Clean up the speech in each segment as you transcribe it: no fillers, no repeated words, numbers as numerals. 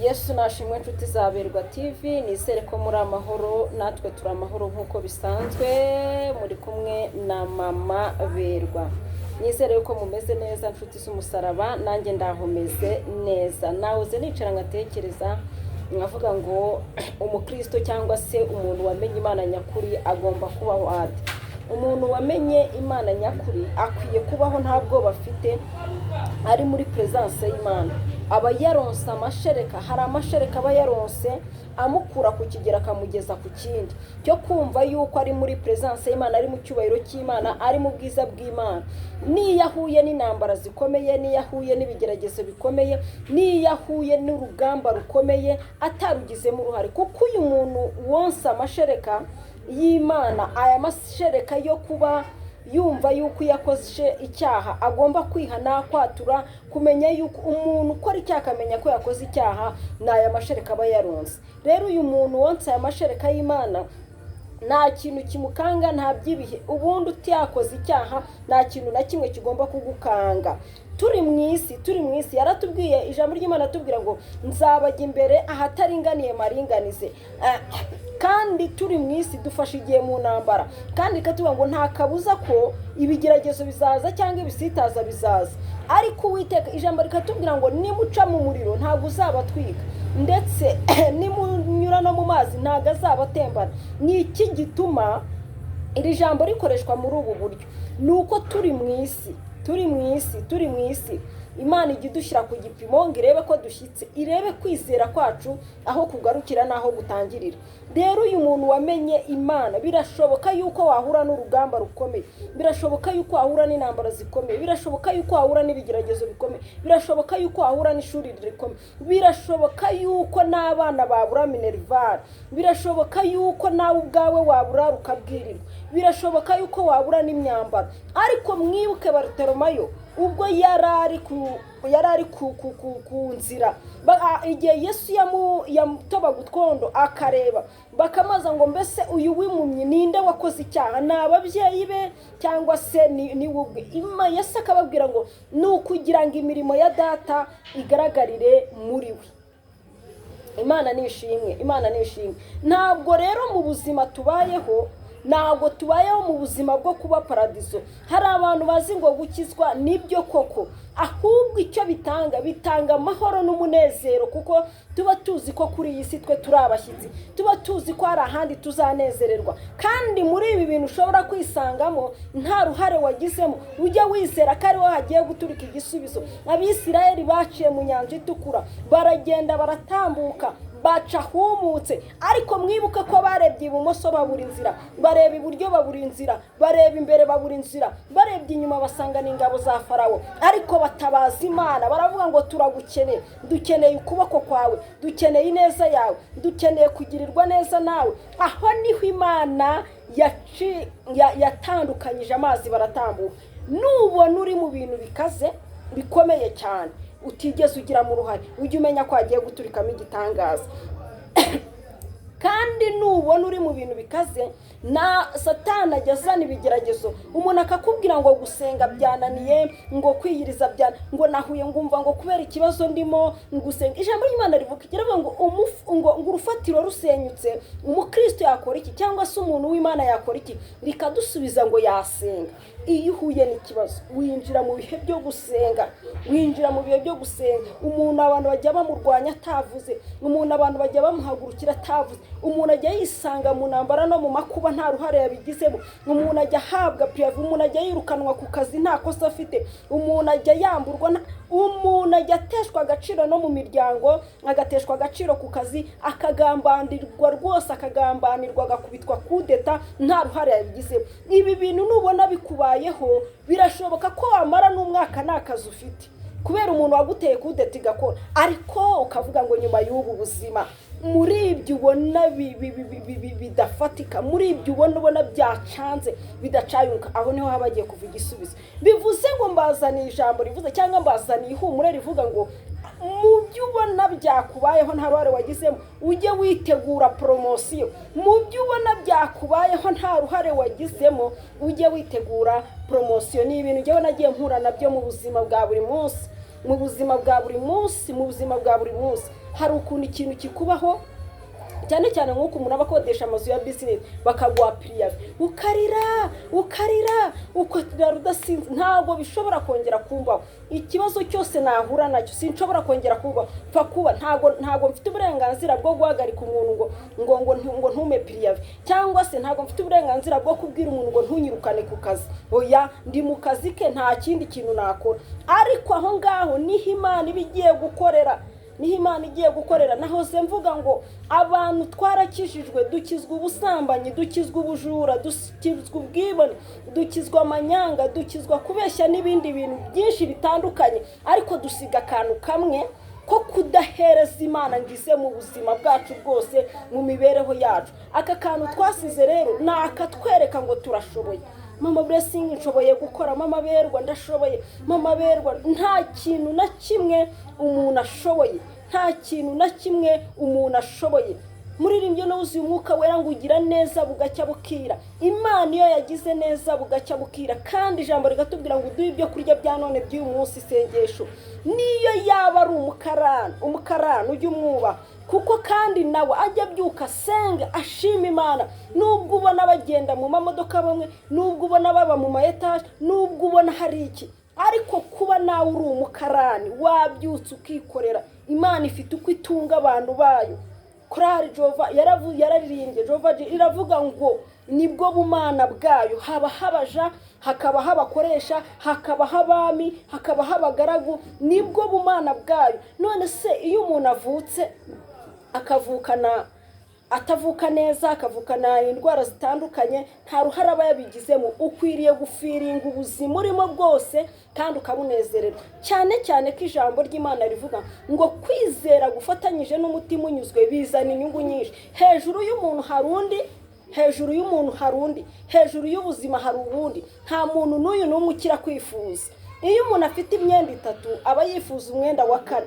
Yesu nashimwe inshuti za Berwa TV, nizere ko muri amahoro, natwe turi amahoro nk'uko bisanzwe, muri kumwe na mama Berwa. Nizere ko mumeze neza inshuti z'umusaraba, nanjye ndahomeze neza. Nawuze nicara ngatekereza, nkavuga ngo umukristo cyangwa se umuntu wamenye Imana nyakuri agomba kubaho ate. Umuntu wamenye Imana nyakuri akwiye kubaho nta bwoba afite, ari muri presence y'Imana. Aba yaronse amashereka, hari amashereka aba yaronse amukura ku kigera akamugeza ku kindi, cyo kumva yuko ari muri presence y'Imana, ari mu cyubahiro cy'Imana, ari mu bwiza bw'Imana. Niyahuye n'intambara zikomeye, niyahuye n'ibigeragezo bikomeye, niyahuye n'urugamba rukomeye, atarugizemo uruhare. Kuko uyu muntu wonse amashereka y'Imana, aya mashereka yo kuba yumva yuko yakoze icyaha agomba kwihana, kwatura, kumenya yuko umuntu ukora icyaha akamenya ko yakoze icyaha, n'aya mashereka aba yaronse. Rero uyu muntu wonse aya mashereka y'Imana, nta kintu kimukanga, nta byibihe. Ubundi utiyakoze icyaha nta kintu na kimwe kigomba kugukanga. Turi mu isi yaratubwiye, ijambo ry'Imana tubwira ngo nzabajya imbere ahataringaniye maringanize. Kandi turi mu isi dufashe igihe mu ntambara, kandi ikatubwira ngo nta kabuza ko ibigeragezo bizaza cyangwa ibisitaza bizaza, ariko Uwiteka ijambo rikatubwira ngo nimuca mu muriro ntabwo uzabatwika, ndetse nimunyura no mu mazi ntabwo azabatembana. Ni iki gituma iri jambo rikoreshwa muri ubu buryo? Ni uko turi mu isi Imana ijya idushyira ku gipimo ngo irebe ko dushyitse, irebe kwizera kwacu aho kugarukira n'aho gutangirira. Rero uyu muntu wamenye Imana, birashoboka yuko wahura n'urugamba rukomeye, birashoboka yuko wahura n'intambara zikomeye, birashoboka yuko wahura n'ibigeragezo bikomeye, birashoboka yuko wahura n'ishuri rikomeye, birashoboka yuko n'abana babura minerivare, birashoboka yuko nawe ubwawe wabura ukabwirirwa, birashoboka yuko wabura n'imyambaro. Ariko mwibuke Barutolomayo, ubwo yarari ku nzira, igihe Yesu yamutobaga utwondo akareba, bakamaza ngo mbese uyu w'impumyi ninde wakoze icyaha, ni ababyeyi be cyangwa se ni ubwe? Yesu akababwira ngo ni ukugira ngo imirimo ya data igaragarire muri we. Imana nishimwe. Ntabwo rero mu buzima tubayeho, ntabwo tubayeho mu buzima bwo kuba paradizo. Hari abantu bazi ngo gukizwa nibyo koko, ahubwo icyo bitanga amahoro n'umunezero, kuko tuba tuzi ko kuri iyi si twe turi abashyitsi, tuba tuzi ko hari ahandi tuzanezererwa. Kandi muri ibi bintu ushobora kwisangamo nta ruhare wagizemo, ujya wizera ko ari wowe hagiye guturika igisubizo. Abisirayeli baciye mu nyanja itukura, baragenda baratambuka, baca humutse, ariko mwibuke ko barebye ibumoso babura inzira, bareba iburyo babura inzira, bareba imbere babura inzira, barebye inyuma basanga n'ingabo za Farawo, ariko batabaza Imana, baravuga ngo turagukeneye, dukeneye ukuboko kwawe, dukeneye ineza yawe, dukeneye kugirirwa neza nawe. Aho niho Imana yatandukanyije amazi baratambuka. Nubona uri mu bintu bikaze bikomeye cyane, utigeze ugira mu ruhare, ujye umenya ko hagiye guturikamo igitangaza. Kandi nubona uri mu bintu bikaze, na Satani ajya azana ibigeragezo, umuntu akakubwira ngo gusenga byananiye, ngo kwiyiriza ngo nahuye ngumva ngo kubera ikibazo ndimo ngusenga. Ijambo ry'Imana rivuga ngo urufatiro rusenyutse, umukristo yakora iki, cyangwa se umuntu w'Imana yakora iki? Rikadusubiza ngo yasenga. Iyo uhuye n'ikibazo winjira mu bihe byo gusenga, umuntu abantu bajya bamurwanya atavuze, umuntu abantu bajya bamuhagurukira atavuze, umuntu ajya yisanga mu ntambara no mu makuba nta ruhare yabigizemo, umuntu ajya ahabwa prive, umuntu ajya yirukanwa ku kazi nta kosa afite, umuntu ajya yamburwa, umuntu ajya ateshwa agaciro no mu miryango, agateshwa agaciro ku kazi, akagambanirwa rwose, akagambanirwa, agakubitwa kudeta, nta ruhare yabigizemo. Ibi bintu nubona bikubayeho, birashoboka ko wamara n'umwaka nta kazi ufite, kubera umuntu waguteye kudeta igakora, ariko ukavuga ngo nyuma y'ubu buzima, muri ibyo ubona bidafatika, muri ibyo ubona byacanze bidacayuka, aho niho haba hagiye kuva igisubizo. Bivuze ngo mbazaniye ijambo rivuze, cyangwa mbazaniye ihumure rivuga ngo mu byo ubona byakubayeho nta ruhare wagizemo, ujye witegura poromosiyo. Mu byo ubona byakubayeho nta ruhare wagizemo, ujye witegura poromosiyo. Ni ibintu njyewe nagiye mpura nabyo mu buzima bwa buri munsi. mu buzima bwa buri munsi, mu buzima bwa buri munsi hari ukuntu ikintu kikubaho, cyane cyane nk'uko umuntu aba akodesha amazu ya business bakaguha pirive, ukarira udasinze, ntabwo bishobora kongera kumbaho. Ikibazo cyose nahura nacyo sinshobora kongera kumbaho, pfa kuba ntabwo mfite uburenganzira bwo guhagarika umuntu ngo ntume pirive, cyangwa se ntabwo mfite uburenganzira bwo kubwira umuntu ngo ntunyirukane ku kazi. Oya, ndi mu kazi ke, nta kindi kintu nakora. Ariko aho ngaho niho Imana iba igiye gukorera, niho Imana igiye gukorera. Nahoze mvuga ngo abantu twarakijijwe, dukizwa ubusambanyi, dukizwa ubujura, dukizwa ubwibone, dukizwa amanyanga, dukizwa kubeshya n'ibindi bintu byinshi bitandukanye, ariko dusiga akantu kamwe ko kudahereza Imana ngize mu buzima bwacu bwose, mu mibereho yacu. Aka kantu twasize rero ni akatwereka ngo turashoboye. Mama Blessing nshoboye gukora, Mama Berwa ndashoboye, Mama Berwa nta kintu na kimwe umuntu ashoboye, nta kintu na kimwe umuntu ashoboye. Muririmbye no uzi umwuka wera ngo ugira neza bugacya bukira. Imana iyo yagize neza bugacya bukira, kandi ijambo rigatubwira ngo uduhe ibyo kurya bya none by'uyu munsi. Isengesho niyo yaba ari umukarani ujye umwubaha, kuko kandi nawe ajya abyuka asenga ashima Imana. Nubwo ubona bagenda mu mamodoka bamwe, nubwo ubona baba mu mayetaje, nubwo ubona hari iki, ariko kuba nawe uri umukarani wabyutse ukikorera, Imana ifite uko itunga abantu bayo. Korali Jova yararirimbye, Jova iravuga ngo nibwo bumana bwayo, haba habaja, hakaba habakoresha, hakaba habami, hakaba habagaragu, nibwo bumana bwayo. None se iyo umuntu avutse akavukana atavuka neza, akavukana indwara zitandukanye, nta ruhara aba yabigizemo. Ukwiriye gufiringa ubuzima urimo bwose kandi ukabunezererwa, cyane cyane ko ijambo ry'Imana rivuga ngo kwizera gufatanyije n'umutima unyuzwe bizana inyungu nyinshi. Hejuru y'umuntu hari undi, hejuru y'umuntu hari undi, hejuru y'ubuzima hari ubundi. Nta muntu n'uyu n'umwe ukira kwifuza. Iyo umuntu afite imyenda itatu aba yifuza umwenda wa kane.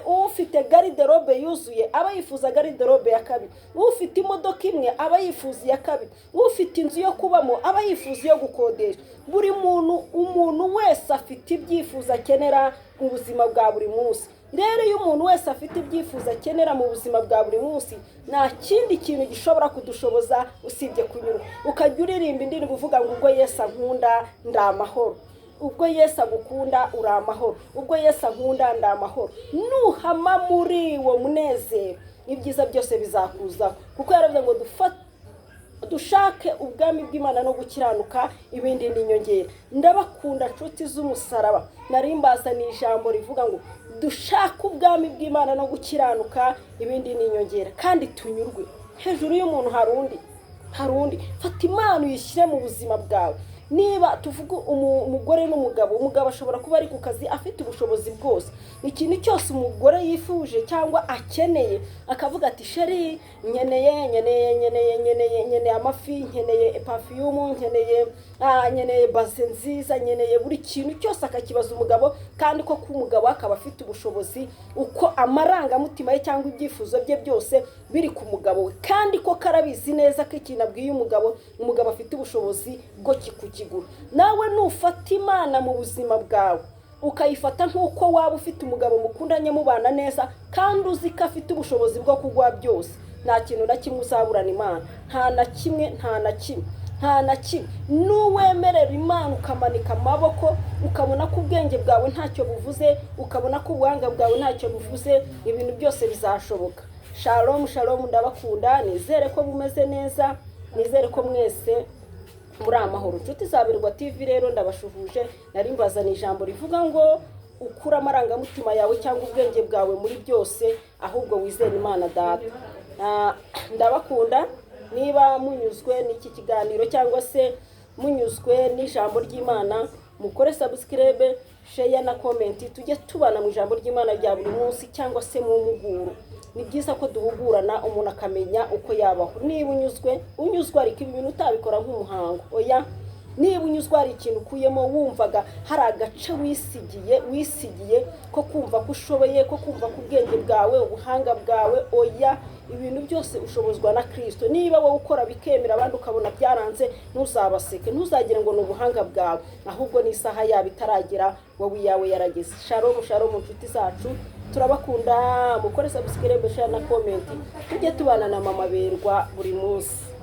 Ufite garderobe yuzuye aba yifuza garderobe ya kabiri. Ufite imodoka imwe aba yifuza iya kabiri. Ufite inzu yo kubamo aba yifuza iyo gukodesha. Buri umuntu wese afite ibyifuzo akenera mu buzima bwa buri munsi. Rero iyo umuntu wese afite ibyifuzo akenera mu buzima bwa buri munsi, nta kindi kintu gishobora kudushoboza usibye kunyura. Ukajya uririmba indirimbo uvuga ngo ubwo Yesu ankunda ndamahoro, ubwo Yesu agukunda uri amahoro, ubwo Yesu ankunda ndamahoro. Nuhama muri uwo munezero, ibyiza byose bizakuzaho, kuko yaravuze ngo dushake ubwami bw'Imana no gukiranuka, ibindi ni inyongera. Ndabakunda nshuti z'umusaraba, narimbaza ni ijambo rivuga ngo dushake ubwami bw'Imana no gukiranuka, ibindi ni inyongera, kandi tunyurwe. Hejuru y'umuntu hari undi. Fata Imana uyishyire mu buzima bwawe. Niba tuvuga umugore n'umugabo, umugabo ashobora kuba ari ku kazi afite ubushobozi bwose, ikintu cyose umugore yifuje cyangwa akeneye akavuga ati sheri nkeneye amafi, nkeneye perfume, nkeneye base nziza, nkeneye buri kintu cyose akakibaza umugabo, kandi ko umugabo akaba afite ubushobozi, uko amarangamutima ye cyangwa ibyifuzo bye byose biri ku mugabo we, kandi ko karabizi neza ko ikintu abwiye umugabo afite ubushobozi bwo kigura. Nawe nufata Imana mu buzima bwawe ukayifata nk'uko waba ufite umugabo mukundanye mubana neza, kandi uzi ko afite ubushobozi bwo kugwa byose, nta kintu na kimwe uzaburana Imana, nta na kimwe. Nuwemerera Imana ukamanika amaboko, ukabona ko ubwenge bwawe ntacyo buvuze, ukabona ko ubuhanga bwawe ntacyo buvuze, ibintu byose bizashoboka. Shalom, ndabakunda, nizere ko bumeze neza, nizere ko mwese muri amahoro. Nshuti za Berwa TV rero ndabashuhuje, narimbazana ijambo rivuga ngo ukura amarangamutima yawe cyangwa ubwenge bwawe muri byose, ahubwo wizere Imana Data. Ndabakunda. Niba munyuzwe n'iki kiganiro cyangwa se munyuzwe n'ijambo ry'Imana, mukore subscribe, share na comment, tujye tubana mu ijambo ry'Imana rya buri munsi cyangwa se mu muguro. Ni byiza ko duhugurana umuntu akamenya uko yabaho. Niba unyuzwe ariko ibi bintu utabikora nk'umuhango, oya, niba unyuzwa hari ikintu ukuyemo wumvaga hari agace wisigiye ko kumva ko ushoboye, ko kumva ko ubwenge bwawe, ubuhanga bwawe, oya, ibintu byose ushobozwa na Kristo. Niba wowe ukora bikemera abandi ukabona byaranze, ntuzabaseke, ntuzagire ngo ni ubuhanga bwawe, ahubwo ni isaha yabo itaragera, wowe iyawe yarageze. Shalom shalom inshuti zacu, turabakunda, mukore subscribe, share na comment, tujye tubana na Mama Berwa buri munsi.